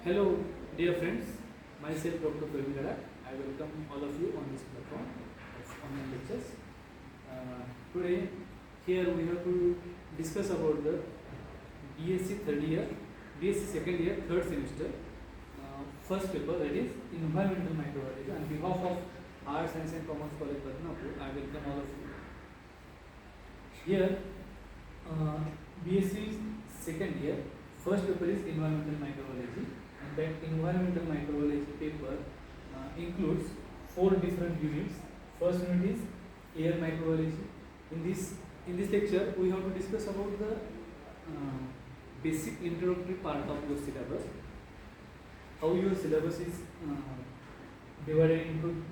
Hello, dear friends. Myself, Dr. Praveen Gadak. I welcome all of you on this platform of online lectures. Today, here we have to discuss about the BSc third year, BSc second year, third semester, first paper, that is Environmental Microbiology. On behalf of Arts, Science and Commerce College, Badnapur, I welcome all of you. Here, BSc second year, first paper is Environmental Microbiology. And that environmental microbiology paper includes 4 different units. First unit is air microbiology. In this lecture, we have to discuss about the basic introductory part of your syllabus. How your syllabus is divided into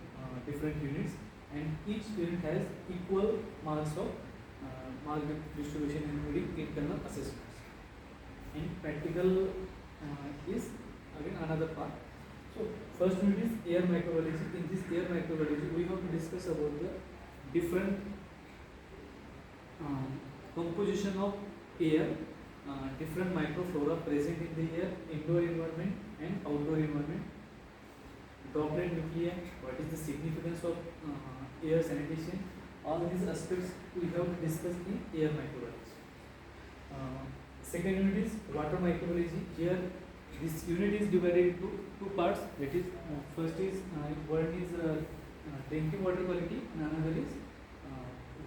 different units, and each unit has equal marks of mark distribution, including internal assessments. And practical is again another part. So first unit is air microbiology. In this air microbiology, we have to discuss about the different composition of air, different microflora present in the air, indoor environment and outdoor environment, droplet nuclei, what is the significance of air sanitation. All these aspects we have to discuss in air microbiology. Second unit is water microbiology. Here this unit is divided into 2 parts. That is, first is one is drinking water quality, and another is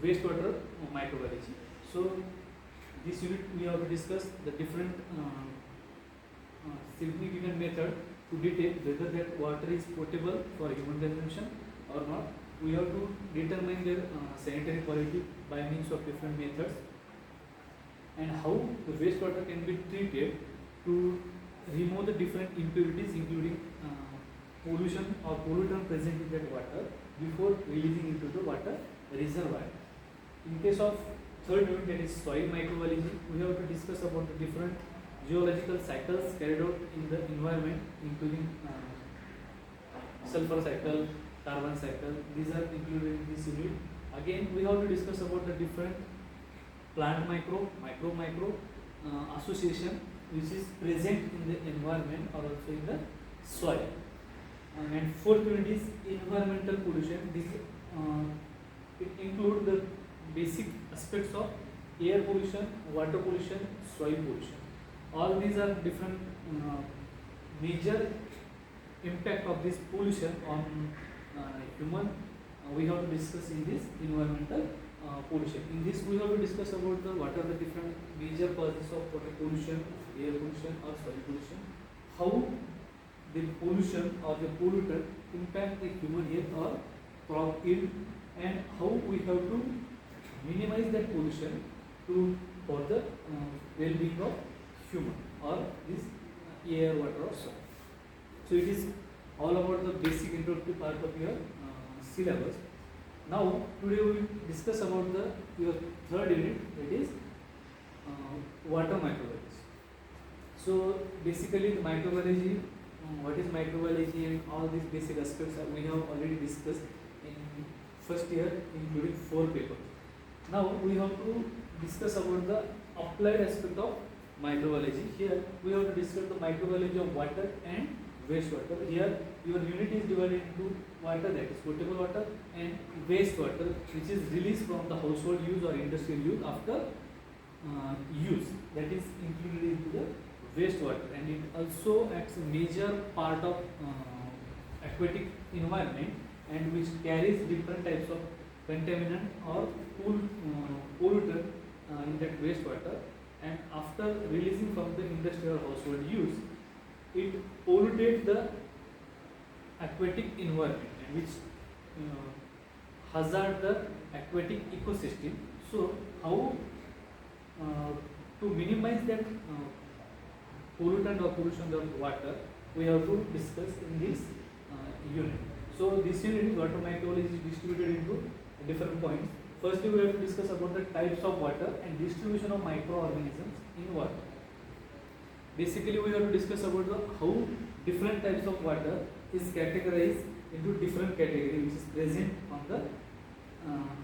wastewater microbiology. So this unit we have to discuss the different significant method to detect whether that water is potable for human consumption or not. We have to determine their sanitary quality by means of different methods, and how the wastewater can be treated to remove the different impurities, including pollution or pollutant present in that water before releasing into the water reservoir. In case of third unit, that is soil microbiology, we have to discuss about the different geological cycles carried out in the environment, including sulfur cycle, carbon cycle. These are included in this unit. Again, we have to discuss about the different plant micro association which is present in the environment or also in the soil. And fourth unit is environmental pollution. This it includes the basic aspects of air pollution, water pollution, soil pollution. All these are different major impact of this pollution on human. We have to discuss in this environmental pollution. In this, we have to discuss about what are the different major causes of water pollution, air pollution or soil pollution, how the pollution or the pollutant impact the human health or crop yield, and how we have to minimize that pollution to for the well-being of human or this air, water or soil. So it is all about the basic introductory part of your syllabus. Now today we will discuss about your third unit, that is water microbiology. So basically the microbiology, what is microbiology and all these basic aspects we have already discussed in first year, including 4 papers. Now we have to discuss about the applied aspect of microbiology. Here we have to discuss the microbiology of water and wastewater. Here your unit is divided into water, that is potable water, and wastewater, which is released from the household use or industrial use after use, that is included into the wastewater, and it also acts a major part of aquatic environment, and which carries different types of contaminant or pollutant in that wastewater, and after releasing from the industrial household use, it pollutes the aquatic environment, and which hazard the aquatic ecosystem. So how to minimize that pollutant or pollution of water, we have to discuss in this unit. So this unit, water microbiology, is distributed into different points. Firstly, we have to discuss about the types of water and distribution of microorganisms in water. Basically, we have to discuss about how different types of water is categorized into different categories which is present on the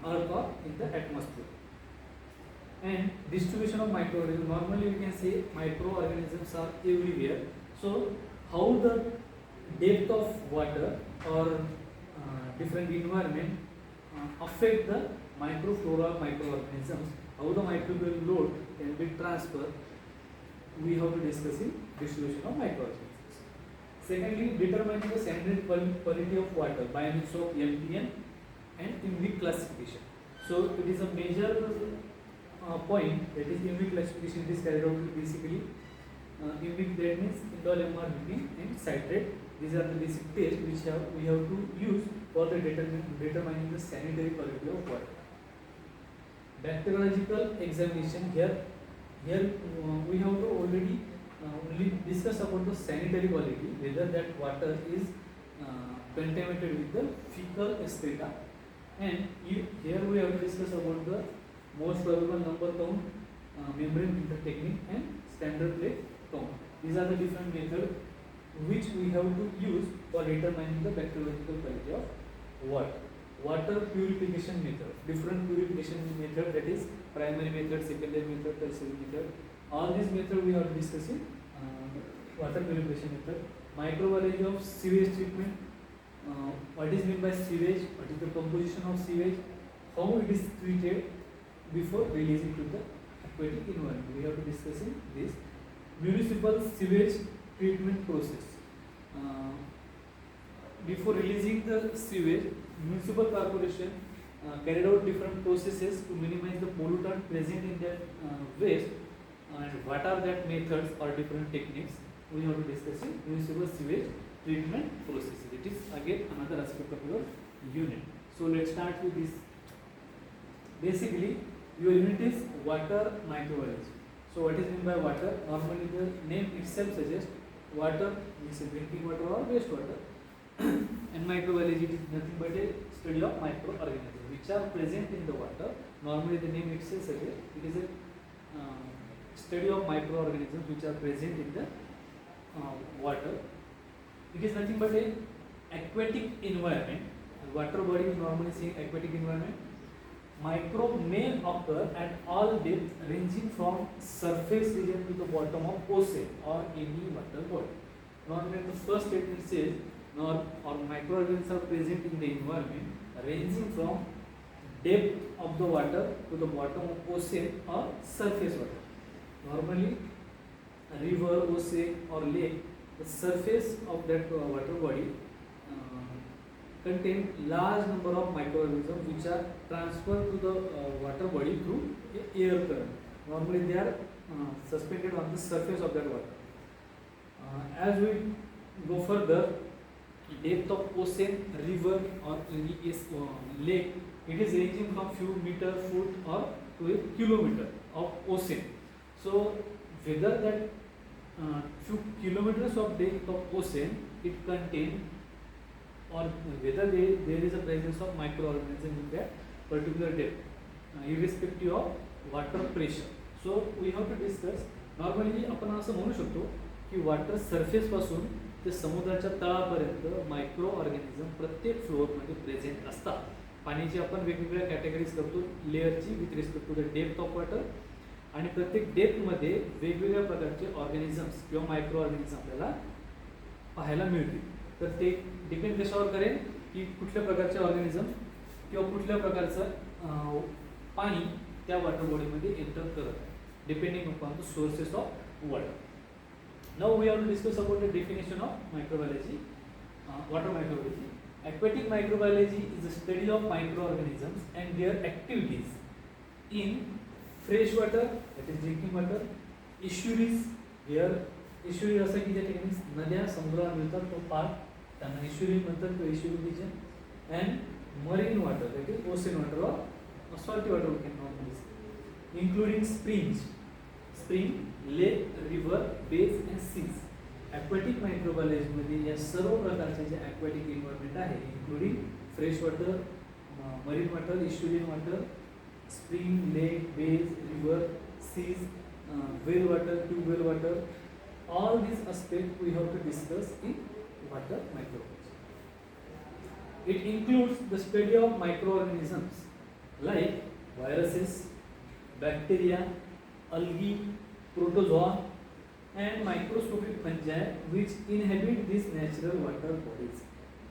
earth or in the atmosphere. And distribution of microorganisms. Normally, we can say microorganisms are everywhere. So, how the depth of water or different environment affect the microflora microorganisms, how the microbial load can be transferred, we have to discuss in distribution of microorganisms. Secondly, determining the standard quality of water by means of MTN and INVIC classification. So it is a major point, that is INVIC classification. It is carried out basically INVIC, that means indole, MR, meeting and citrate. These are the basic tests which we have to use for the determining the sanitary quality of water. Bacteriological examination, here we have to already only discuss about the sanitary quality, whether that water is contaminated with the fecal excreta, and here we have to discuss about the most probable number count, membrane filter technique and standard plate count. These are the different methods which we have to use for determining the bacteriological quality of water. Water purification method, different purification method, that is primary method, secondary method, tertiary method. All these methods we are discussing. Water purification method, microbiology of sewage treatment. What is meant by sewage? What is the composition of sewage? How it is treated before releasing to the aquatic environment? We have to discuss in this. Municipal sewage treatment process. Before releasing the sewage, municipal corporation carried out different processes to minimize the pollutant present in their waste, and what are that methods or different techniques we have to discuss in municipal sewage treatment processes. It is again another aspect of your unit. So let's start with this. Basically, your unit is water microbiology. So what is meant by water? Normally the name itself suggests water means drinking water or wastewater. And microbiology is nothing but a study of microorganisms which are present in the water. Normally the name itself suggests it is a study of microorganisms which are present in the water. It is nothing but a aquatic environment. Water body is normally saying aquatic environment. Microbe may occur at all depths ranging from surface region to the bottom of ocean or any water body. Normally the first statement says or microorganisms are present in the environment ranging from depth of the water to the bottom of ocean or surface water. Normally a river, ocean or lake, the surface of that water body contain large number of microorganisms which are transferred to the water body through air current. Normally they are suspended on the surface of that water. As we go further, depth of ocean, river or lake, it is ranging from few meter, foot or to a kilometer of ocean. So whether that few kilometers of depth of ocean it contains, or whether there is a presence of microorganisms in that particular depth, irrespective of water pressure. So we have to discuss. Normally आपण असं म्हणू शकतो की water surface पासून ते समुद्राच्या तळापर्यंत micro organism प्रत्येक फ्लोअरमध्ये present असतात. पाण्याची आपण वेगवेगळ्या कॅटेगरीज करतो लेअरची with respect to the depth of water, आणि प्रत्येक डेप्थमध्ये वेगवेगळ्या प्रकारचे ऑर्गॅनिझम्स किंवा मायक्रो ऑर्गॅनिझम आपल्याला पाहायला मिळतील. तर ते डिपेंड कशावर करेल की कुठल्या प्रकारचे ऑर्गॅनिझम किंवा कुठल्या प्रकारचं पाणी त्या वॉटर बॉडीमध्ये एंटर करत आहे, depending upon the sources of water. Now we have to discuss about the definition of microbiology, water microbiology. Aquatic microbiology is the study of microorganisms and their activities in fresh water, that is drinking water, estuaries, where estuary असं की ज्या ठिकाणी नद्या समुद्राला मिळतात तो part, त्यांना estuary म्हणतात, तो estuary region, and marine water, that is ocean water or salty water we can normally say, including springs, lake, river, bays and seas. Aquatic microbiology मध्ये या सर्व प्रकारचे जे aquatic environment आहे, including fresh water, marine water, estuarine water, spring, lake, bays, river, seas, well water, tube well water, all these aspects we have to discuss in water microbiology. It includes the study of microorganisms like viruses, bacteria, algae, protozoa, and microscopic fungi which inhabit these natural water bodies.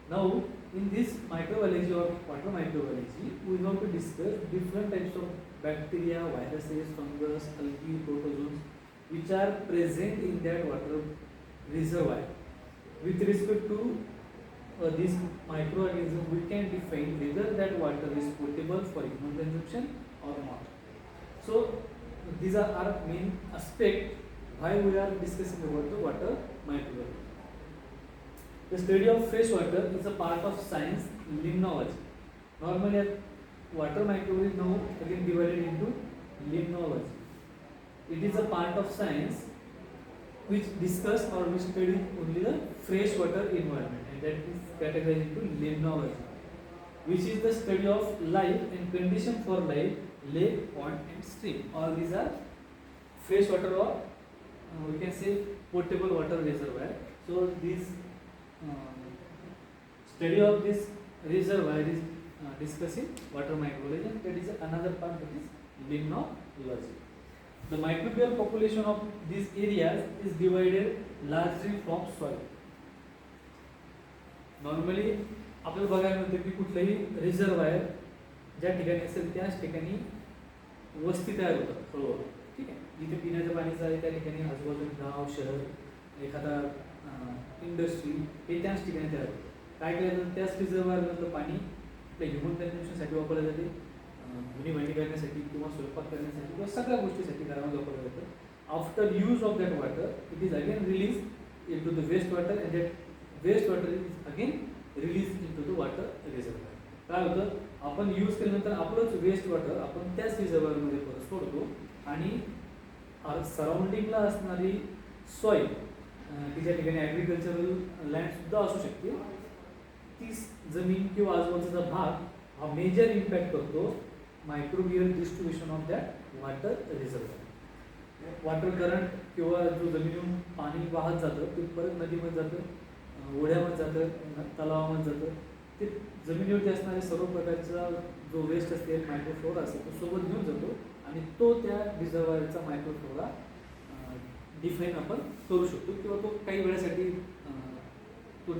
Now, in this microbiology or water microbiology, we have to discuss different types of bacteria, viruses, fungus, algae, protozoans which are present in that water reservoir. With respect to these microorganisms, we can define whether that water is potable for human consumption or not. So, these are our main aspect why we are discussing about the water microbiology. The study of fresh water is a part of science limnology. Normally, water microbiology is now again divided into limnology. It is a part of science which discuss or which study only the fresh water environment, and that is categorized into limnology, which is the study of life and condition for life, lake, pond and stream. All these are fresh water or we can say potable water reservoir. So this study of this reservoir is discussing water microbiology, and that is another part, that is limnology. The microbial population of these areas is divided largely from soil. Normally आपल्याला बघायला मिळतं की कुठलाही reservoir ज्या ठिकाणी असेल त्याच ठिकाणी वस्ती तयार होतात हळूहळू. ठीक आहे, जिथे पिण्याचं पाणीचं आहे त्या ठिकाणी आजूबाजूला गाव, शहर, एखादा इंडस्ट्री हे त्याच ठिकाणी तयार होतं. काय केलं, त्याच रिझर्वायरमधलं पाणी आपल्या ह्युमन कन्झम्पशनसाठी वापरलं जाते, धुणी भांडी करण्यासाठी किंवा स्वयंपाक करण्यासाठी किंवा सगळ्या गोष्टीसाठी घरामध्ये वापरलं जातं. After use of that water it is again release in to the waste water, and that waste water is again release in to the water reservoir. काय होतं, आपण यूज केल्यानंतर आपलंच वेस्ट वॉटर आपण त्याच रिझर्वायरमध्ये परत सोडतो, आणि सराउंडिंगला असणारी सॉईल की ज्या ठिकाणी ॲग्रिकल्चरल लँडसुद्धा असू शकते, ती जमीन किंवा आजूबाजूचा भाग हा मेजर इम्पॅक्ट करतो microbial distribution of that water reservoir. Water current किंवा जो जमिनीतून पाणी वाहत जातं ते परत नदीमध्ये जातं, ओढ्यामध्ये जातं, तलावामध्ये जातं. ते जमिनीवरती असणारे सर्व प्रकारचा जो वेस्ट असेल, मायक्रोफ्लोरा असेल, तो सोबत घेऊन जातो, आणि तो त्या रिझर्वायरचा मायक्रोफ्लोरा डिफाईन आपण करू शकतो, किंवा तो काही वेळासाठी तो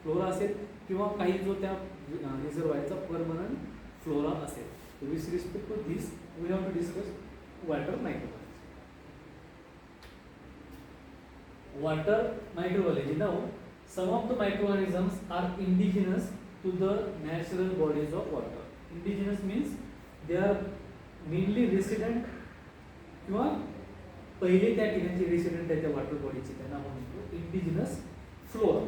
फ्लोरा असेल किंवा काही जो त्या रिझर्वायरचा परमनंट फ्लोरा असेल. With respect to this we have to discuss water microbiology. Water microbiology. Now, some of the microorganisms are indigenous to the natural bodies of water. Indigenous means they are mainly resident किंवा पहिले त्या ठिकाणचे resident आहे त्या water बॉडीचे, त्यांना म्हणतो indigenous flora.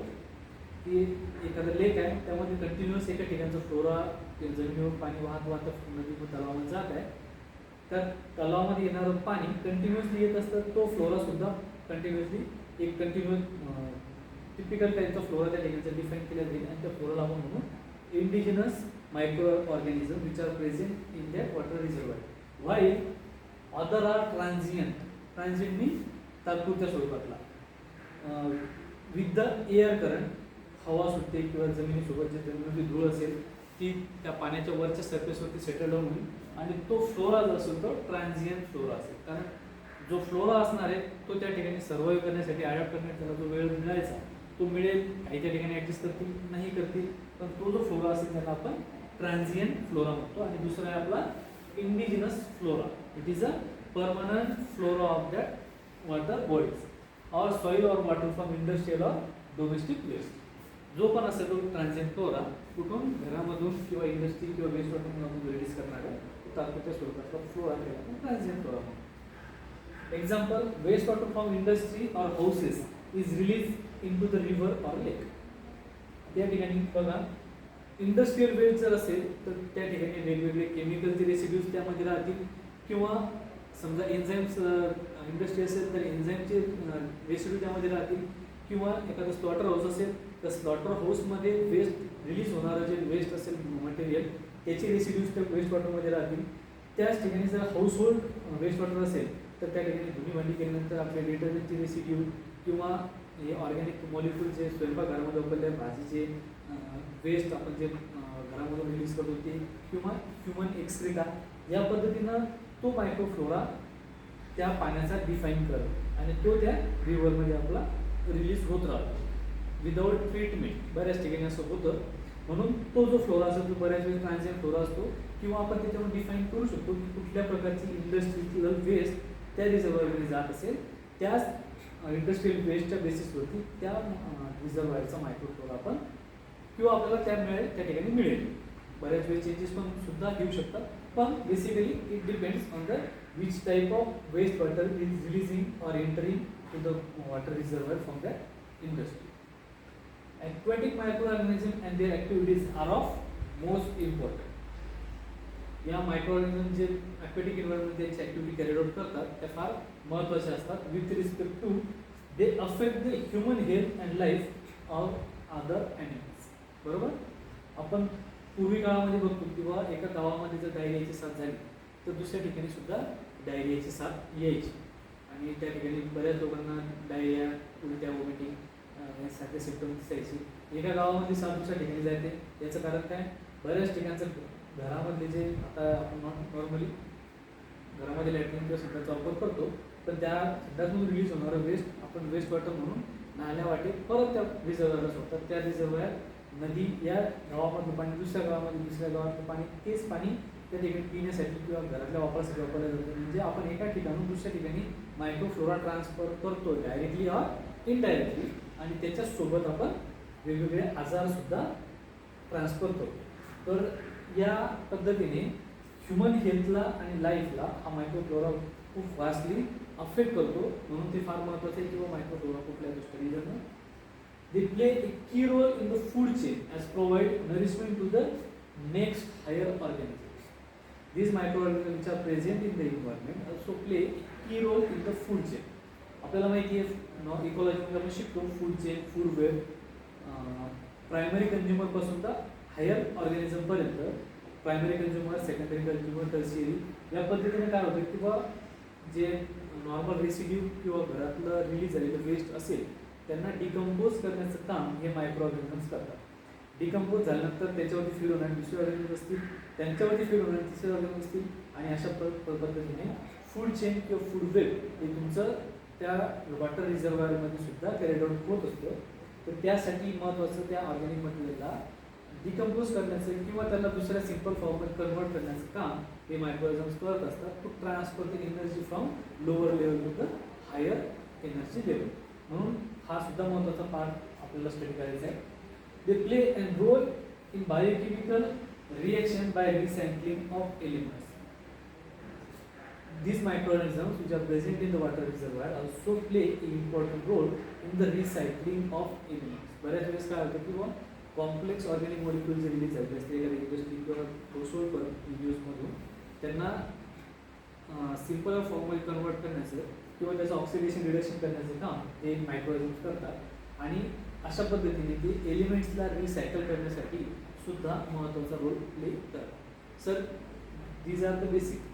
की एखादा लेक आहे त्यामध्ये कंटिन्युअस एका ठिकाणचा फ्लोरा जमिनीवर पाणी वाहत वाहत नदीतून तलावामध्ये जात आहे, त्या तलावामध्ये येणारं पाणी कंटिन्युअसली येत असतं, तो फ्लोरासुद्धा कंटिन्युअसली एक कंटिन्युअस टिपिकल टाईपचा फ्लोरा त्या ठिकाणचा डिफाईन केला जाईल, आणि त्या फ्लोराला आपण म्हणून indigenous microorganism which are present in that water reservoir. While other are transient. Transient means तात्पुरत्या स्वरूपातला. विथ द एअर करंट, हवा सुटते किंवा जमिनीसोबत जे जमिनीची धूळ असेल ती त्या पाण्याच्या वरच्या सरफेसवरती सेटल डाऊन होईल, आणि तो फ्लोरा जो असेल तो ट्रान्झियंट फ्लोरा असेल. कारण जो फ्लोरा असणार आहे तो त्या ठिकाणी सर्वाईव्ह करण्यासाठी, अडॅप्ट करण्यासाठी जो वेळ मिळायचा तो मिळेल. काही त्या ठिकाणी ॲडजस्ट करतील, नाही करतील, पण तो जो फ्लोरा असेल त्याला आपण ट्रान्झियंट फ्लोरा म्हणतो. आणि दुसरा आहे आपला indigenous flora. It is a permanent flora of that water bodies और सॉइल और वॉटर फ्रॉम इंडस्ट्रियल और डोमेस्टिक वेस्ट. जो पण असेल तो ट्रान्झियंट फ्लोरा कुठून घरामधून किंवा इंडस्ट्री किंवा वेस्ट वॉटरमधून आपण रिलीज करणार आहे तो तात्पुरत्या स्वरूपातला फ्लोरा त्याला आपण ट्रान्झियंट फ्लोरा म्हणतो. Example, wastewater from industry or houses is released into the river or lake. त्या ठिकाणी बघा, इंडस्ट्रियल वेस्ट जर असेल तर त्या ठिकाणी वेगवेगळे केमिकलचे रेसिड्यूज त्यामध्ये राहतील, किंवा समजा एन्झाईम्स इंडस्ट्री असेल तर एन्झाईमचे रेसिड्यू त्यामध्ये राहतील, किंवा एखादं स्लॉटर हाऊस असेल तर स्लॉटर हाऊसमध्ये वेस्ट रिलीज होणारं जे वेस्ट असेल मटेरियल त्याचे रेसिड्यूज त्या वेस्ट वॉटरमध्ये राहतील. त्याच ठिकाणी जर हाऊस होल्ड वेस्ट वॉटर असेल तर त्या ठिकाणी धुणी भांडी केल्यानंतर आपले डिटर्जंटचे रेसिड्यू किंवा हे ऑर्गॅनिक मॉलिक्यूल जे स्वयंपाकघरामध्ये वापरले भाजीचे वेस्ट आपण जे घरामधून रिलीज करतो ते, किंवा ह्युमन एक्सक्रीटा, या पद्धतीनं तो मायक्रोफ्लोरा त्या पाण्याचा डिफाईन करत आणि तो त्या रिव्हरमध्ये आपला रिलीज होत राहतो विदाउट ट्रीटमेंट. बऱ्याच ठिकाणी असं होतं, म्हणून तो जो फ्लोरा असतो तो बऱ्याच वेळेस ट्रान्झिएंट फ्लोरा असतो, किंवा आपण त्याच्यावर डिफाईन करू शकतो की कुठल्या प्रकारची इंडस्ट्रियल वेस्ट त्या रिझर्वायरमध्ये जात असेल, त्याच इंडस्ट्रियल वेस्टच्या बेसिसवरती त्या रिझर्वायरचा मायक्रोफ्लोरा आपण किंवा आपल्याला त्या ठिकाणी मिळेल. बऱ्याच वेळेस चेंजेस पण सुद्धा घेऊ शकतात, पण basically it depends on the which type of waste water is releasing और entering to the water reservoir from that industry. Aquatic microorganisms and their activities are of most important. या मायक्रोऑर्गॅनिझम जे aquatic environment त्यांची activity carry out करतात त्या फार महत्त्वाच्या असतात with respect to they affect the human health and life of other animals. बरोबर. आपण पूर्वी काळामध्ये बघतो किंवा एका गावामध्ये जर डायरियाची साथ झाली तर दुसऱ्या ठिकाणी सुद्धा डायरियाची साथ यायची आणि त्या ठिकाणी बऱ्याच लोकांना डायरिया, उलट्या, वॉमिटिंग यासारखे सिम्पटम्स दिसायचे. एका गावामध्ये साथ दुसऱ्या ठिकाणी जाते. याचं कारण काय, बऱ्याच ठिकाणचं घरामधले जे आता आपण नॉर्मली घरामध्ये लॅट्रिन किंवा संडासचा वापर करतो, पण त्या संडासमधून रिलीज होणारं वेस्ट आपण वेस्ट वॉटर म्हणून नाल्या वाटे परत त्या रिझर्वायरला सोडतात. त्या रिझर्वायर नदी या गावामधलं पाणी दुसऱ्या गावामध्ये, दुसऱ्या गावातलं पाणी, तेच पाणी त्या ठिकाणी पिण्यासाठी किंवा घरातल्या वापरासाठी वापरलं जातं. म्हणजे आपण एका ठिकाणून दुसऱ्या ठिकाणी मायक्रोफ्लोरा ट्रान्सफर करतो डायरेक्टली ऑर इनडायरेक्टली, आणि त्याच्यासोबत आपण वेगवेगळे आजारसुद्धा ट्रान्सफर करतो. तर या पद्धतीने ह्युमन हेल्थला आणि लाईफला हा मायक्रोफ्लोरा खूप वास्टली अफेक्ट करतो, म्हणून ते फार महत्त्वाचं आहे. किंवा मायक्रोफ्लोरा कुठल्या दृष्टीने they play a key role in the food chain as provide nourishment to the next higher organisms. These microorganisms which are present in the environment also play a key role in the food chain. आपल्याला माहिती आहे इकॉलॉजीमध्ये आपण शिकतो food chain, food web, primary consumer पासून तर higher organism पर्यंत, primary consumer, secondary consumer, tertiary, या पद्धतीने काय होतं किंवा जे नॉर्मल रेसिड्यू किंवा घरातलं रिलीज झालेलं वेस्ट असेल त्यांना डिकम्पोज करण्याचं काम हे मायक्रो ऑर्गॅनिझम्स करतात. डिकम्पोज झाल्यानंतर त्याच्यावरती फीड होणारे दुसरे ऑर्गॅनिझम असतील, त्यांच्यावरती फीड होणारे तिसरे ऑर्गॅनिझम असतील, आणि अशा पद्धतीने फूड चेन किंवा फूड वेब हे तुमचं त्या वॉटर रिझर्वायरमध्ये सुद्धा कॅरी आउट होत असतं. तर त्यासाठी महत्त्वाचं त्या ऑर्गॅनिक मटेरियलला डिकम्पोज करण्याचं किंवा त्याला दुसऱ्या सिम्पल फॉर्ममध्ये कन्वर्ट करण्याचं काम हे मायक्रोऑर्गॅनिझम्स करत असतात, to transfer the energy from lower level to the higher energy level. म्हणून हा सुद्धा महत्त्वाचा पार्ट आपल्याला स्टडी करायचा आहे. They play a role in biochemical reaction by recycling of elements. These microorganisms which are present in the water reservoir also play an important role in the recycling of elements. बऱ्याच वेळेस काय होतं किंवा complex organic molecule जे release झाले असते एखाद्या industry किंवा हाऊसहोल्ड यूजमधून, त्यांना सिम्पल फॉर्ममध्ये कन्वर्ट करण्याचं किंवा त्याचं ऑक्सिडेशन रिडक्शन करण्याचं काम हे मायक्रोऑर्गॅनिझम्स करतात. आणि अशा पद्धतीने ते एलिमेंट्सला रिसायकल करण्यासाठी सुद्धा महत्त्वाचा रोल प्ले करतात. Sir, these are the basic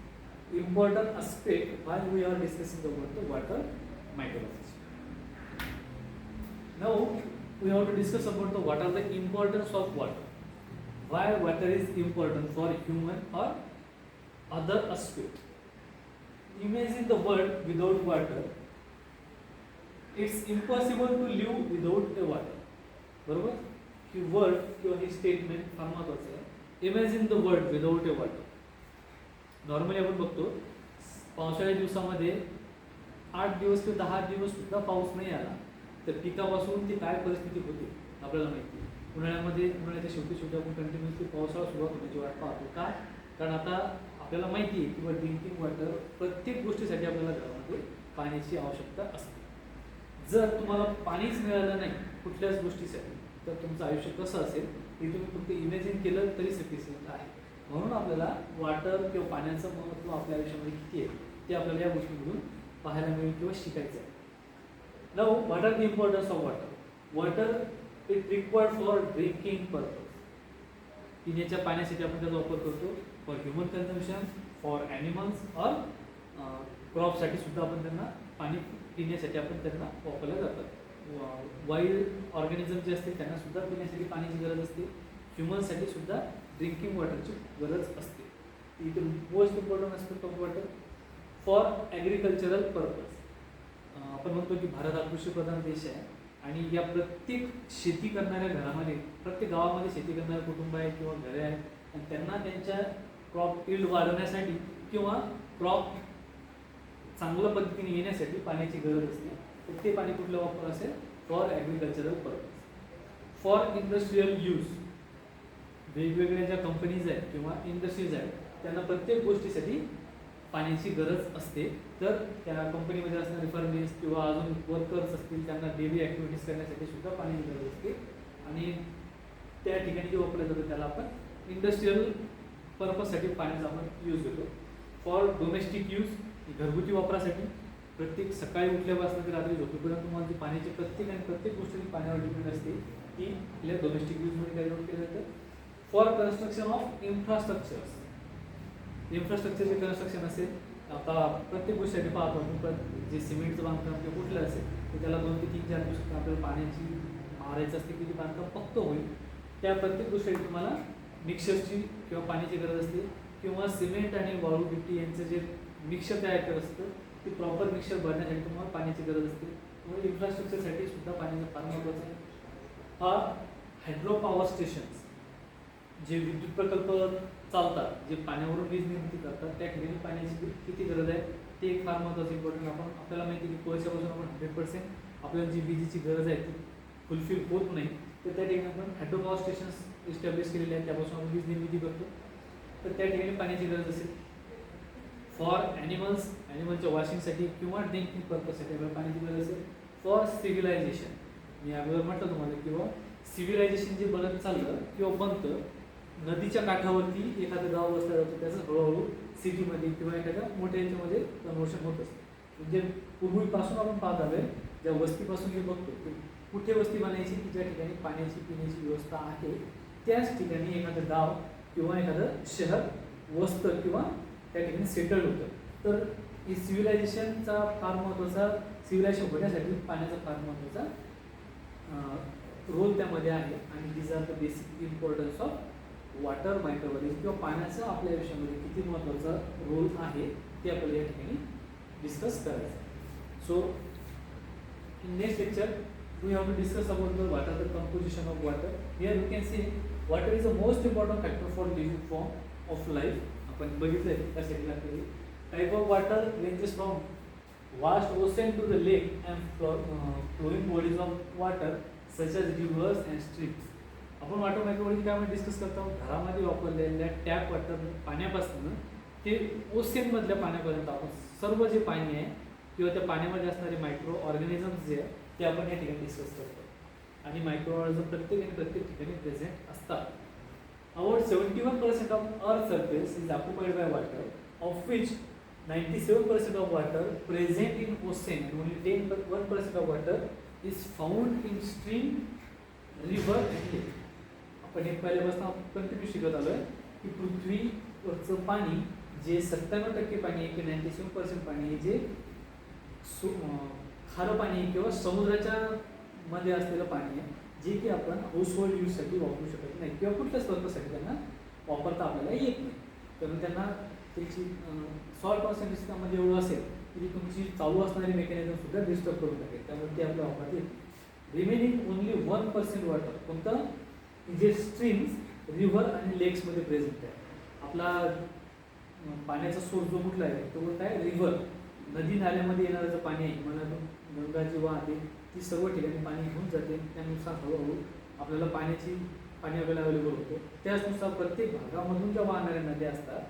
important aspect while we are discussing about the water microbiology. Now we have to discuss about what are the importance of water. Why water is important for human or other aspect. Imagine the world without water. It's impossible to live without a water. बरोबर. ही word किंवा ही statement फार महत्त्वाचं आहे. Imagine the world without a water. Normally आपण बघतो पावसाळ्या दिवसामध्ये 8 दिवस किंवा 10 दिवस सुद्धा पाऊस नाही आला तर पिकापासून ती काय परिस्थिती होते आपल्याला माहिती. उन्हाळ्याच्या शेवटी आपण कंटिन्युअसली पावसाळा सुरुवात होण्याची वाट पाहतो. का? कारण आता आपल्याला माहिती आहे किंवा ड्रिंकिंग वॉटर प्रत्येक गोष्टीसाठी आपल्याला घरामध्ये पाण्याची आवश्यकता असते. जर तुम्हाला पाणीच मिळालं नाही कुठल्याच गोष्टीसाठी तर तुमचं आयुष्य कसं असेल हे तुम्ही फक्त इमॅजिन केलं तरी सफिशियंट आहे. म्हणून आपल्याला वॉटर किंवा पाण्याचं महत्त्व आपल्या आयुष्यामध्ये किती आहे ते आपल्याला या गोष्टीमधून पाहायला मिळेल किंवा शिकायचं आहे. Now what are the importance of water. Water is required for drinking purpose. पिण्याच्या पाण्यासाठी आपण त्याचा वापर करतो. For human consumption, for animals or क्रॉपसाठी सुद्धा आपण त्यांना पाणी पिण्यासाठी आपण त्यांना वापरलं जातात. वाईल्ड ऑर्गॅनिझम जे असते त्यांना सुद्धा पिण्यासाठी पाण्याची गरज असते. ह्युमनसाठी सुद्धा ड्रिंकिंग वॉटरची गरज असते. इथे most important aspect of water for agricultural purpose. आपण म्हणतो की भारत हा कृषीप्रधान देश आहे आणि या प्रत्येक शेती करणाऱ्या घरामध्ये, प्रत्येक गावामध्ये शेती करणारे कुटुंब आहे किंवा घरे आहेत आणि त्यांना त्यांच्या क्रॉप यील्ड वाढवण्यासाठी किंवा क्रॉप चांगल्या पद्धतीने येण्यासाठी पाण्याची गरज असते. तर ते पाणी कुठलं वापर असेल? For agricultural purpose. For industrial use, वेगवेगळ्या ज्या कंपनीज आहेत किंवा इंडस्ट्रीज आहेत त्यांना प्रत्येक गोष्टीसाठी पाण्याची गरज असते. तर त्या कंपनीमध्ये असणारे फर्नेस किंवा अजून वर्कर्स असतील त्यांना डेली ॲक्टिव्हिटीज करण्यासाठी सुद्धा पाण्याची गरज असते आणि त्या ठिकाणी जे वापरलं जातं त्याला आपण इंडस्ट्रियल पर्पजसाठी पाण्याचा आपण यूज घेतो. फॉर डोमेस्टिक यूज, घरगुती वापरासाठी प्रत्येक सकाळी उठल्यापासून ते रात्री झोपेपर्यंत तुम्हाला जी पाण्याची प्रत्येक गोष्ट पाण्यावर डिपेंड असते ती आपल्या डोमेस्टिक यूजमध्ये कॅरी आउट केलं जातं. फॉर कन्स्ट्रक्शन ऑफ इन्फ्रास्ट्रक्चर्स, इन्फ्रास्ट्रक्चरचे कन्स्ट्रक्शन असेल, आता प्रत्येक गोष्टीसाठी पाहतो आपण जे सिमेंटचं बांधकाम किंवा कुठलं असेल तर त्याला 2 ते 3-4 दिवसात आपल्याला पाण्याची मारायचं असते की ते बांधकाम पक्क होईल. त्या प्रत्येक गोष्टीसाठी तुम्हाला मिक्सरची किंवा पाण्याची गरज असते किंवा सिमेंट आणि वाळू गिट्टी यांचं जे मिक्सर तयार करत असतं ते प्रॉपर मिक्सर भरण्यासाठी तुम्हाला पाण्याची गरज असते. त्यामुळे इन्फ्रास्ट्रक्चरसाठी सुद्धा पाण्याचं फार महत्त्वाचं आहे. हा हायड्रो पॉवर स्टेशन्स, जे विद्युत प्रकल्प चालतात, जे पाण्यावरून वीज निर्मिती करतात, त्या ठिकाणी पाण्याची किती गरज आहे ते एक फार महत्त्वाचं इम्पॉर्टंट. आपल्याला माहिती आहे की कोळशापासून आपण 100% आपल्याला जी विजेची गरज आहे ती फुलफिल होत नाही. तर त्या ठिकाणी आपण हायड्रो पॉवर स्टेशन्स इस्टॅब्लिश केलेले आहेत, त्यापासून आपण वीज निर्मिती करतो. तर त्या ठिकाणी पाण्याची गरज असेल. फॉर ॲनिमलच्या वॉशिंगसाठी किंवा ड्रिंकिंग पर्पजसाठी आपल्याला पाण्याची गरज असेल. फॉर सिव्हिलायझेशन, मी अगोदर म्हटलं तुम्हाला किंवा सिव्हिलायझेशन जे बनत चाललं किंवा बनतं, नदीच्या काठावरती एखादं गाव बसलं जातं, त्याचं हळूहळू सिटीमध्ये किंवा एखाद्या मोठ्या याच्यामध्ये कन्वर्शन होत असतं. म्हणजे पूर्वीपासून आपण पाहत आलोय, ज्या वस्तीपासून जे बघतो की कुठे वस्ती बनायची की ज्या ठिकाणी पाण्याची पिण्याची व्यवस्था आहे त्याच ठिकाणी एखादं गाव किंवा एखादं शहर वसतं किंवा त्या ठिकाणी सेटल्ड होतं. तर ही सिव्हिलायझेशनचा फार महत्त्वाचा, सिव्हिलायझेशन होण्यासाठी पाण्याचा फार महत्त्वाचा रोल त्यामध्ये आहे. आणि these are the basic importance of water microbialism किंवा पाण्याचा आपल्या आयुष्यामध्ये किती महत्त्वाचा रोल आहे ते आपल्याला या ठिकाणी डिस्कस करायचं. So in next lecture we have to discuss about the water, the composition of water. Here you can see water is the most important factor for living form of life. आपण बघितलंय त्यासाठी लागते. Type of water ranges from vast ocean to the lake and flowing bodies of water such as rivers and streams. आपण water मायक्रोबॉलिझम काय आपण discuss करतो, घरामध्ये वापरलेल्या टॅप वॉटर पाण्यापासून ते ओशनमधल्या पाण्यापर्यंत आपण सर्व जे पाणी आहे किंवा त्या पाण्यामध्ये असणारे मायक्रो ऑर्गॅनिझम्स जे आहे ते आपण या ठिकाणी डिस्कस करतो. आणि मायक्रो ऑर्गॅनिझम प्रत्येक ठिकाणी प्रेझेंट असतात. About 71% of earth surface is occupied by water, of which 97% of water present in ocean and only 1% of water is found in stream, river and lake. आपण एक पहिल्यापासून कंटिन्यू शिकत आलो आहे की पृथ्वीवरचं पाणी जे 97% पाणी आहे की 97% पाणी आहे जे खारं पाणी किंवा समुद्राच्या मध्ये असलेलं पाणी आहे, जे की आपण हाऊसहोल्ड यूजसाठी वापरू शकत नाही किंवा कुठल्याच पर्पजसाठी त्यांना वापरता आपल्याला येत नाही. कारण त्यांना त्याची सॉल्ट पर्सेंटेज त्यामध्ये एवढं असेल की तुमची चालू असणारी मेकॅनिझम सुद्धा डिस्टर्ब करून टाकेल, त्यामुळे ते आपल्या वापरता येत. रिमेनिंग ओनली 1% वॉटर कोणतं, जे स्ट्रीम्स, रिव्हर आणि लेक्समध्ये प्रेझेंट आहे. आपला पाण्याचा सोर्स जो कुठला आहे तो कोणता आहे, रिव्हर. नदी नाल्यामध्ये येणारं जे पाणी आहे, हिमालयातून गंगा जी वाहते ती सर्व ठिकाणी पाणी घेऊन जाते. त्यानुसार हळूहळू आपल्याला पाणी आपल्याला अवेलेबल होतं. त्याचनुसार प्रत्येक भागामधून ज्या वाहणाऱ्या नद्या असतात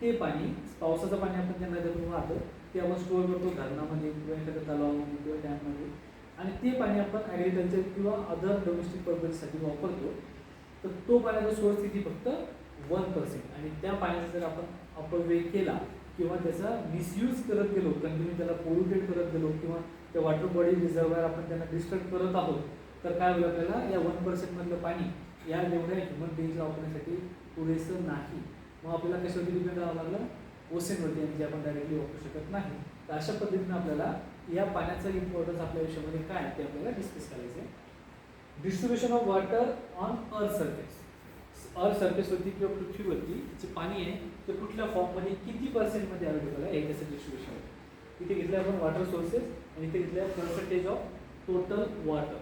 ते पाणी, पावसाचं पाणी आपण ज्या नद्यातून वाहतं ते आपण स्टोअर करतो धरणामध्ये किंवा एखाद्या तलावामध्ये किंवा डॅममध्ये, आणि ते पाणी आपण ॲग्रिकल्चर किंवा अदर डोमेस्टिक पर्पजसाठी वापरतो. तर तो पाण्याचा सोर्स किती, फक्त 1%. आणि त्या पाण्याचा जर आपण अपव्यय केला किंवा त्याचा मिसयूज करत गेलो, कंटिन्यू त्याला पोल्युटेड करत गेलो किंवा त्या वॉटर बॉडी रिझर्वायर आपण त्यांना डिस्ट्रक्ट करत आहोत, तर काय होईल, आपल्याला या 1% मधलं पाणी या एवढ्या ह्युमन बिंगला वापरण्यासाठी पुरेसं नाही. मग आपल्याला कशावरती डिपेंड राहावं लागलं, ओशनवरती, आणि जे आपण डायरेक्टली वापरू शकत नाही. तर अशा पद्धतीने आपल्याला या पाण्याचा इम्पॉर्टन्स आपल्या आयुष्यामध्ये काय ते आपल्याला डिस्कस करायचं आहे. Distribution of water on earth surface. अर्थ सरफेसवरती किंवा पृथ्वीवरती जे पाणी आहे ते कुठल्या फॉर्ममध्ये किती पर्सेंटमध्ये अवेलेबल आहे हे त्याचं डिस्ट्रीब्युशन आहे. इथे घेतले आपण वॉटर सोर्सेस आणि इथे घेतले पर्सेंटेज ऑफ टोटल वॉटर.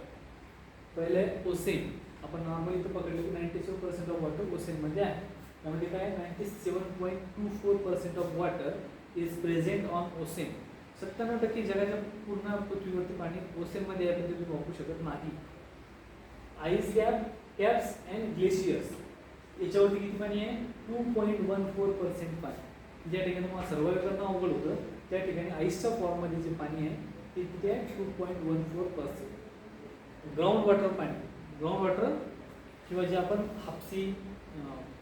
पहिले ओसेन, आपण नॉर्मली इथं पकडले की 97% ऑफ वॉटर ओसेनमध्ये आहे. त्यामध्ये काय 97.24% of water is present on ocean. 97% जगाच्या पूर्ण पृथ्वीवरती पाणी ओसेनमध्ये आहे, पण तुम्ही वापरू शकत नाही. आईस कॅप्स अँड ग्लेशियर्स याच्यावरती किती पाणी आहे 2.14% पाणी. ज्या ठिकाणी मला सर्वाइव्ह करणं अवघड होतं त्या ठिकाणी आईसच्या फॉर्ममध्ये जे पाणी आहे ते किती आहे 2.14%. ग्राउंड वॉटर पाणी, ग्राउंड वॉटर किंवा जे आपण हापसी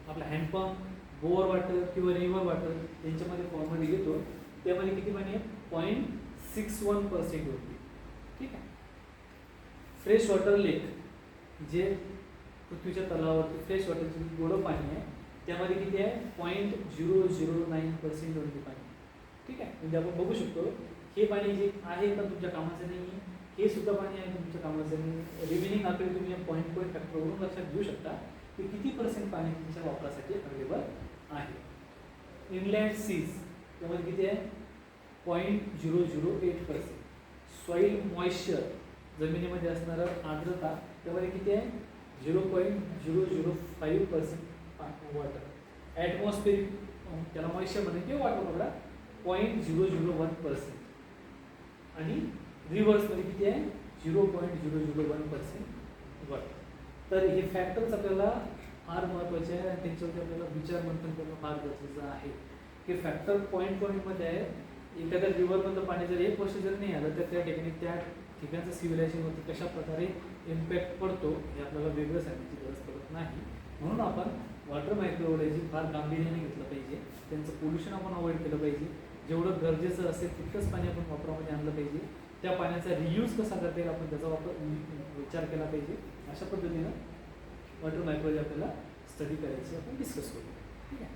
आपला हँडपंप, बोअर वॉटर किंवा रिव्हर वॉटर यांच्यामध्ये फॉर्ममध्ये घेतो त्यामध्ये किती पाणी आहे 0.61% होती. ठीक आहे. फ्रेश वॉटर लेक जे पृथ्वीच्या तलावावरती फ्रेश वॉटरचे गोडं पाणी आहे त्यामध्ये किती आहे 0.009% होती पाणी. ठीक आहे. म्हणजे आपण बघू शकतो हे पाणी जे आहे पण तुमच्या कामाचं नाही आहे, हे सुद्धा पाणी आहे तुमच्या कामाचं नाही. रिमेनिंग आकडे तुम्ही पॉईंट फॅक्टरवरून लक्षात घेऊ शकता की किती % पाणी तुमच्या वापरासाठी अवेलेबल आहे. इनलँड सीज त्यामध्ये किती आहे 0.008%. सॉईल मॉइश्चर जमिनीमध्ये असणारं आर्द्रता त्यामध्ये किती आहे 0.005% वॉटर. ॲटमॉस्फिअरिक त्याला मॉइश्चर म्हणते किंवा वॉटर पकडा 0.001%. आणि रिव्हर्समध्ये किती आहे 0.001% वॉटर. तर हे फॅक्टर्स आपल्याला फार महत्त्वाचे आहे आणि त्यांच्यावरती आपल्याला विचार मंथन करणं फार गरजेचं आहे. हे फॅक्टर पॉईंटमध्ये आहे. एखाद्या रिव्हरमधलं पाणी जर 1 वर्ष जर नाही आलं तर त्या ठिकाणी त्या ठिकाणचं सिव्हिलायझेशनवरती कशा प्रकारे इम्पॅक्ट पडतो हे आपल्याला वेगळं सांगण्याची गरज पडत नाही. म्हणून आपण वॉटर मायक्रोबायोलॉजी फार गांभीर्याने घेतलं पाहिजे. त्यांचं पोल्युशन आपण अवॉइड केलं पाहिजे. जेवढं गरजेचं असेल तितकंच पाणी आपण वापरामध्ये आणलं पाहिजे. त्या पाण्याचा रियूज कसा करता येईल आपण त्याचा विचार केला पाहिजे. अशा पद्धतीनं वॉटर मायक्रोबायोलॉजी आपल्याला स्टडी करायची आपण डिस्कस करू. ठीक आहे.